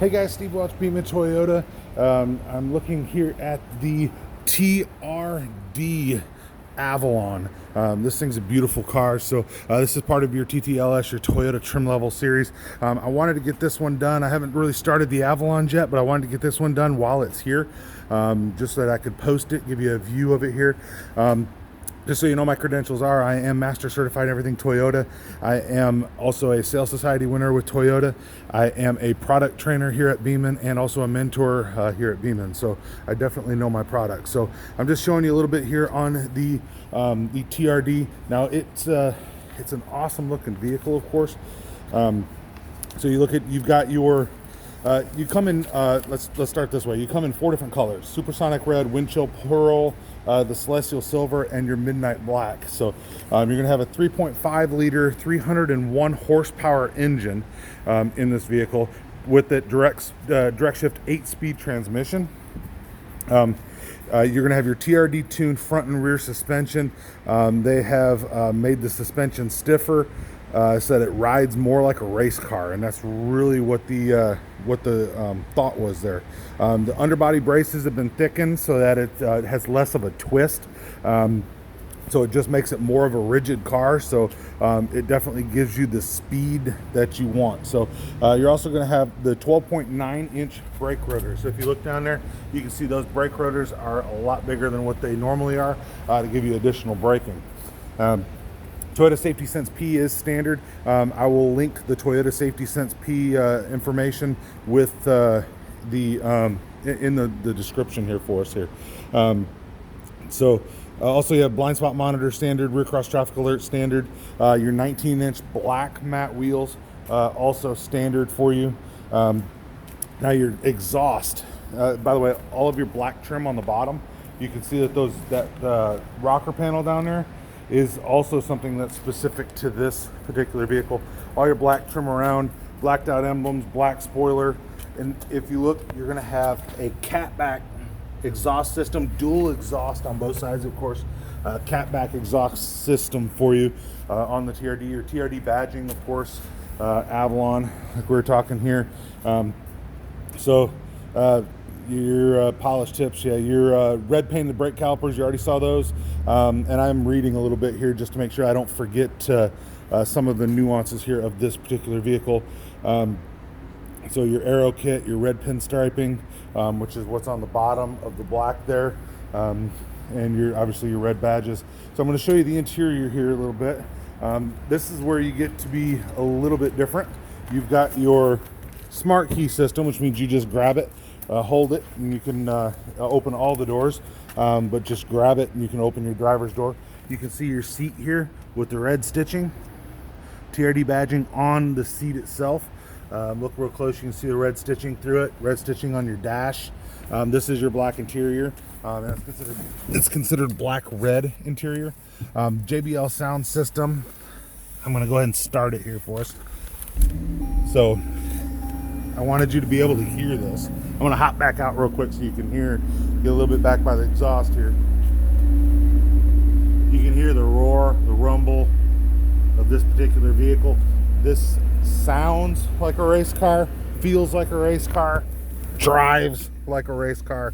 Hey guys, Steve Welch, Beeman Toyota. I'm looking here at the TRD Avalon. This thing's a beautiful car. So this is part of your TTLS, your Toyota trim level series. I wanted to get this one done. I haven't really started the Avalon yet, but I wanted to get this one done while it's here, just so that I could post it, give you a view of it here. Just so you know, my credentials are, I am Master Certified in Everything Toyota. I am also a Sales Society winner with Toyota. I am a product trainer here at Beeman and also a mentor here at Beeman. So I definitely know my product. So I'm just showing you a little bit here on the TRD. Now it's an awesome looking vehicle, of course. So you look at, you've got your, you come in, let's start this way. You come in 4 different colors: Supersonic Red, Windchill Pearl, the Celestial Silver, and your Midnight Black. So you're going to have a 3.5 liter, 301 horsepower engine in this vehicle with the direct shift 8-speed transmission. You're going to have your TRD tuned front and rear suspension. They have made the suspension stiffer so that it rides more like a race car, and that's really what the thought was there. The underbody braces have been thickened so that it has less of a twist. So it just makes it more of a rigid car. So it definitely gives you the speed that you want. So you're also going to have the 12.9 inch brake rotors. So if you look down there, you can see those brake rotors are a lot bigger than what they normally are to give you additional braking. Toyota Safety Sense P is standard. I will link the Toyota Safety Sense P information with in the description here for us here. Also you have blind spot monitor standard, rear cross traffic alert standard. Your 19-inch black matte wheels also standard for you. Now your exhaust, by the way, all of your black trim on the bottom, you can see that rocker panel down there is also something that's specific to this particular vehicle. All your black trim around, blacked out emblems, black spoiler, and if you look, you're going to have a catback exhaust system, dual exhaust on both sides, of course. Catback exhaust system for you on the TRD. Your TRD badging, of course, Avalon, like we were talking here. Your polished tips, yeah, your red painted brake calipers, you already saw those. And I'm reading a little bit here just to make sure I don't forget some of the nuances here of this particular vehicle. So your aero kit, your red pinstriping, which is what's on the bottom of the black there, and obviously your red badges. So I'm going to show you the interior here a little bit. This is where you get to be a little bit different. You've got your smart key system, which means you just grab it, hold it, and you can open all the doors, but just grab it and you can open your driver's door. You can see your seat here with the red stitching, TRD badging on the seat itself. Look real close, you can see the red stitching through it, red stitching on your dash. This is your black interior. It's considered black red interior. JBL sound system. I'm going to go ahead and start it here for us. So I wanted you to be able to hear this. I'm going to hop back out real quick so you can get a little bit back by the exhaust here. You can hear the roar, the rumble of this particular vehicle. This sounds like a race car, feels like a race car, drives like a race car.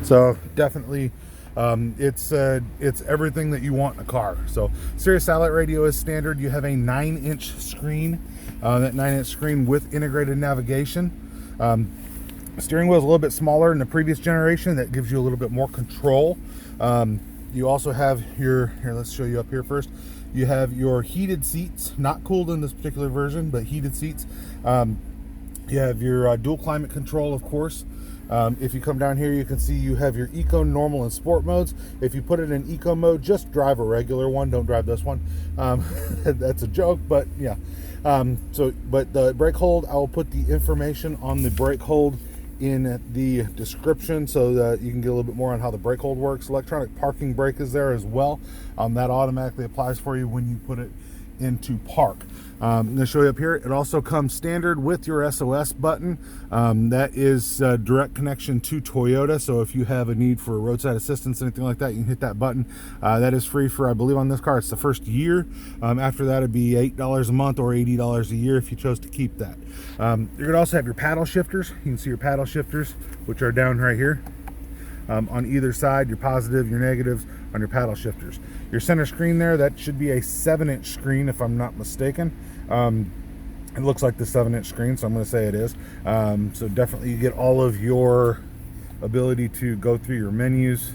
So definitely it's everything that you want in a car. So Sirius satellite radio is standard. You have a 9-inch screen, that 9-inch screen with integrated navigation. Steering wheel is a little bit smaller in the previous generation. That gives you a little bit more control. You also have here, let's show you up here first. You have your heated seats, not cooled in this particular version, but heated seats. You have your dual climate control, of course. If you come down here, you can see you have your eco, normal, and sport modes. If you put it in eco mode, just drive a regular one. Don't drive this one. That's a joke, but yeah. But the brake hold, I will put the information on the brake hold in the description so that you can get a little bit more on how the brake hold works. Electronic parking brake is there as well. That automatically applies for you when you put it into park. I'm going to show you up here. It also comes standard with your SOS button. That is direct connection to Toyota. So if you have a need for roadside assistance, anything like that, you can hit that button. That is free for, I believe on this car, it's the first year. After that, it'd be $8 a month or $80 a year if you chose to keep that. You're going to also have your paddle shifters. You can see your paddle shifters, which are down right here. On either side, your positive, your negatives on your paddle shifters. Your center screen there, that should be a 7-inch screen if I'm not mistaken. It looks like the 7-inch screen, so I'm going to say it is. So definitely you get all of your ability to go through your menus,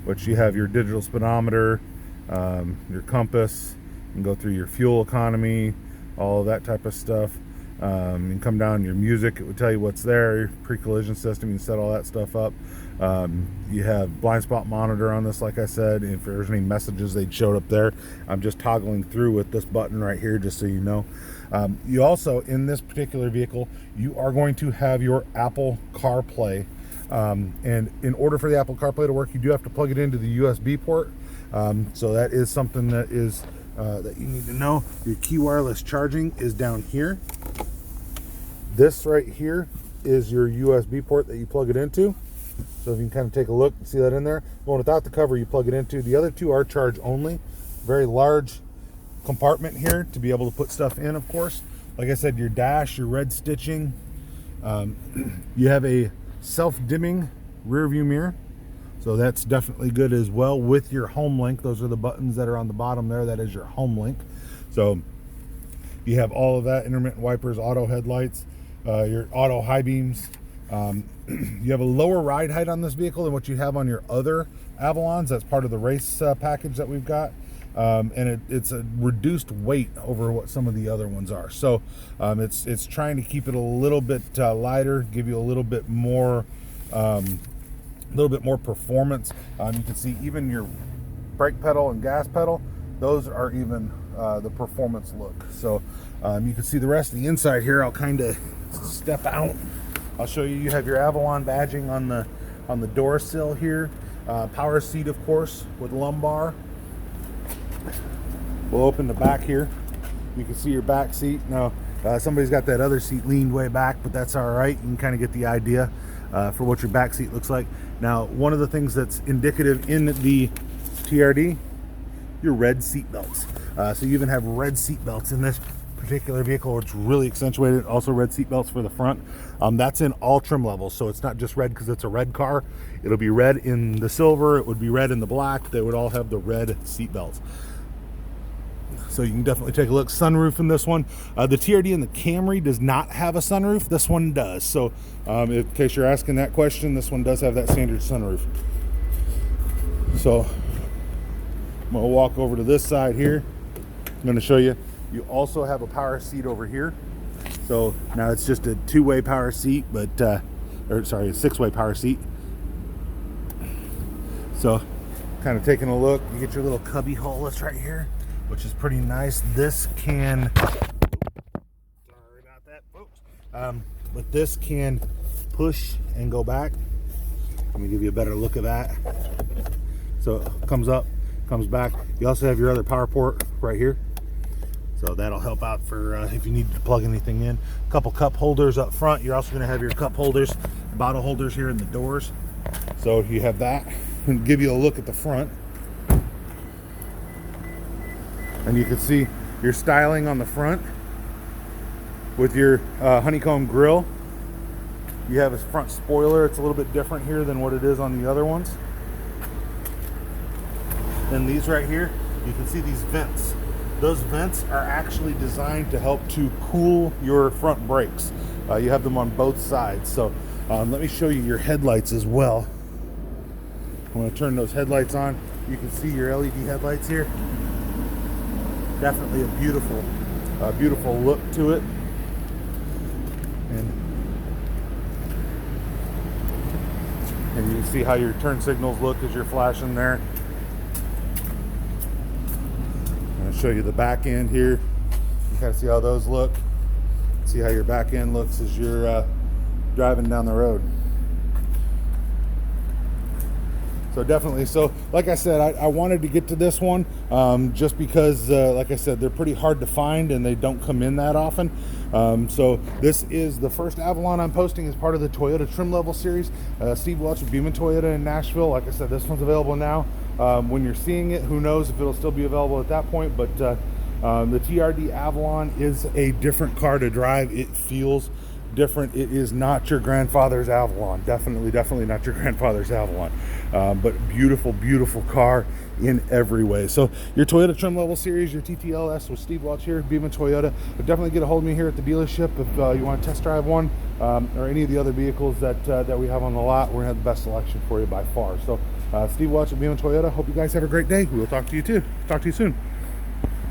which you have your digital speedometer, your compass, you can go through your fuel economy, all of that type of stuff. You can come down your music, it would tell you what's there, your pre-collision system, you can set all that stuff up. You have blind spot monitor on this, like I said. If there's any messages they showed up there, I'm just toggling through with this button right here, just so you know. You also, in this particular vehicle, you are going to have your Apple CarPlay. And in order for the Apple CarPlay to work, you do have to plug it into the USB port. So that is something that is that you need to know. Your key wireless charging is down here. This right here is your USB port that you plug it into. So if you can kind of take a look, see that in there. The one without the cover, you plug it into. The other two are charge only. Very large compartment here to be able to put stuff in, of course. Like I said, your dash, your red stitching. You have a self-dimming rear view mirror. So that's definitely good as well with your home link. Those are the buttons that are on the bottom there. That is your home link. So you have all of that, intermittent wipers, auto headlights, your auto high beams. You have a lower ride height on this vehicle than what you have on your other Avalons. That's part of the race package that we've got. And it's a reduced weight over what some of the other ones are. So it's trying to keep it a little bit lighter, give you a little bit more performance. You can see even your brake pedal and gas pedal, those are even the performance look. So you can see the rest of the inside here. I'll kind of step out. I'll show you. You have your Avalon badging on the door sill here. Power seat, of course, with lumbar. We'll open the back here. You can see your back seat. Now, somebody's got that other seat leaned way back, but that's all right. You can kind of get the idea for what your back seat looks like. Now, one of the things that's indicative in the TRD, your red seat belts. So you even have red seat belts in this particular vehicle, which is really accentuated. Also red seat belts for the front. That's in all trim levels, so it's not just red because it's a red car. It'll be red in the silver, it would be red in the black. They would all have the red seat belts. So you can definitely take a look. Sunroof in this one. The TRD and the Camry does not have a sunroof. This one does. So in case you're asking that question, this one does have that standard sunroof. So I'm going to walk over to this side here. I'm going to show you. You also have a power seat over here. So now it's just a 2-way power seat, but a 6-way power seat. So kind of taking a look, you get your little cubby hole that's right here, which is pretty nice. This can, sorry about that, folks. But this can push and go back. Let me give you a better look at that. So it comes up, comes back. You also have your other power port right here. So that'll help out for if you need to plug anything in. A couple cup holders up front. You're also going to have your cup holders, bottle holders here in the doors. So you have that. And give you a look at the front. And you can see your styling on the front with your honeycomb grille. You have a front spoiler. It's a little bit different here than what it is on the other ones. And these right here, you can see these vents. Those vents are actually designed to help to cool your front brakes. You have them on both sides. So let me show you your headlights as well. I'm going to turn those headlights on. You can see your LED headlights here. Definitely a beautiful look to it. And you can see how your turn signals look as you're flashing there. I'm going to show you the back end here. You kind of see how those look. See how your back end looks as you're driving down the road. So definitely. So like I said, I wanted to get to this one just because, like I said, they're pretty hard to find and they don't come in that often. So this is the first Avalon I'm posting as part of the Toyota trim level series. Steve Welch with Beeman Toyota in Nashville. Like I said, this one's available now. When you're seeing it, who knows if it'll still be available at that point, but the TRD Avalon is a different car to drive. It feels different. It is not your grandfather's Avalon. Definitely not your grandfather's Avalon. But beautiful car in every way. So your Toyota trim level series, your TTLS with Steve Welch here, Beeman Toyota. But definitely get a hold of me here at the dealership if you want to test drive one or any of the other vehicles that we have on the lot. We're gonna have the best selection for you by far. So Steve Welch at Beeman Toyota. Hope you guys have a great day. We will talk to you soon.